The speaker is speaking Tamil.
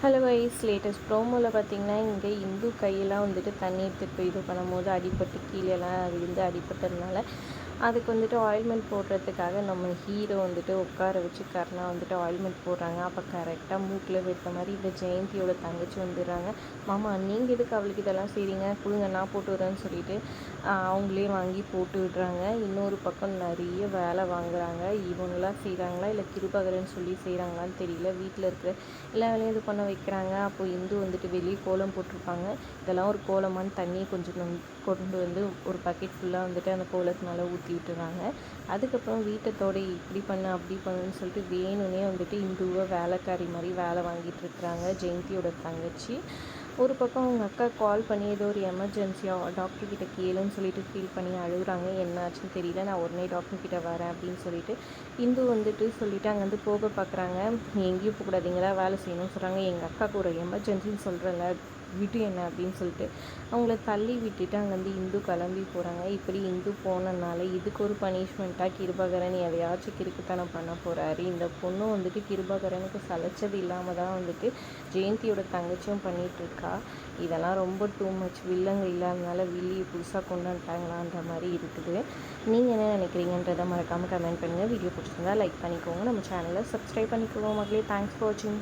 ஹலோ வைஸ் லேட்டஸ்ட் ப்ரோமோவில் பார்த்தீங்கன்னா இங்கே இந்து கையெல்லாம் வந்துட்டு தண்ணி எடுத்துகிட்டு போய் இது பண்ணும்போது அடிபட்டு கீழேலாம் விழுந்து அடிபட்டதுனால அதுக்கு வந்துட்டு ஆயில்மெண்ட் போடுறதுக்காக நம்ம ஹீரோ வந்துட்டு உட்கார வச்சு கர்ணா வந்துட்டு ஆயில்மெண்ட் போடுறாங்க. அப்போ கரெக்டாக மூக்கில் வைத்த மாதிரி இந்த ஜெயந்தியோட தங்கச்சி வந்துடுறாங்க. மாமா நீங்கள் எதுக்கு அவளுக்கு இதெல்லாம் செய்கிறீங்க, கொடுங்க நான் போட்டு விட்றேன்னு சொல்லிட்டு அவங்களே வாங்கி போட்டு விடுறாங்க. இன்னொரு பக்கம் நிறைய வேலை வாங்குறாங்க. இவங்களாம் செய்கிறாங்களா இல்லை கிருபாகரன் சொல்லி செய்கிறாங்களான்னு தெரியல. வீட்டில் இருக்கிற எல்லா வேலையும் இது பண்ண வைக்கிறாங்க. அப்போது இந்து வந்துட்டு வெளியே கோலம் போட்டிருப்பாங்க. இதெல்லாம் ஒரு கோலமான்னு தண்ணியை கொஞ்சம் கொண்டு வந்து ஒரு பக்கெட் ஃபுல்லாக வந்துட்டு அந்த கோலத்தினால ஊற்றி விட்டுறாங்க. அதுக்கப்புறம் வீட்டத்தோட இப்படி பண்ண அப்படி பண்ணுன்னு சொல்லிட்டு வேணும்னே வந்துட்டு இந்துவை வேலைக்காரி மாதிரி வேலை வாங்கிட்டு இருக்கிறாங்க ஜெயந்தியோட தங்கச்சி. ஒரு பக்கம் அவங்க அக்கா கால் பண்ணி ஏதோ ஒரு எமர்ஜென்சியாக டாக்டர்கிட்ட கேளுன்னு சொல்லிட்டு ஃபீல் பண்ணி அழுகுறாங்க. என்ன ஆச்சுன்னு தெரியல, நான் உடனே டாக்டர்கிட்ட வரேன் அப்படின்னு சொல்லிட்டு இந்து வந்துட்டு சொல்லிவிட்டு அங்கேருந்து போக பார்க்குறாங்க. எங்கேயும் போகக்கூடாதீங்களா, வேலை செய்யணும்னு சொல்கிறாங்க. எங்கள் அக்காவுக்கு ஒரு எமர்ஜென்சின்னு சொல்கிறேன்ல, விட்டு என்ன அப்படின்னு சொல்லிட்டு அவங்கள தள்ளி விட்டுட்டு அங்கேருந்து இந்து கிளம்பி போகிறாங்க. இப்படி இந்து போனதுனால இதுக்கு ஒரு பனிஷ்மெண்ட்டாக கிருபாகரன் எதையாச்சும் கிறுக்குத்தனம் பண்ண போகிறாரு. இந்த பொண்ணும் வந்துட்டு கிருபாகரனுக்கு சலைச்சது இல்லாமல் தான் வந்துட்டு ஜெயந்தியோட தங்கச்சியும் பண்ணிகிட்ருக்கா. இதெல்லாம் ரொம்ப டூ மச். வில்லங்க இல்லாதனால வில்லியை புதுசாக கொண்டு வந்துட்டாங்களான்ற மாதிரி இருக்குது. நீங்கள் என்ன நினைக்கிறீங்கன்றதை மறக்காமல் கமெண்ட் பண்ணுங்கள். வீடியோ பிடிச்சிருந்தா லைக் பண்ணிக்கோங்க. நம்ம சேனலை சப்ஸ்கிரைப் பண்ணிக்கோங்க மக்களே. தேங்க்ஸ் ஃபார் வாட்சிங்.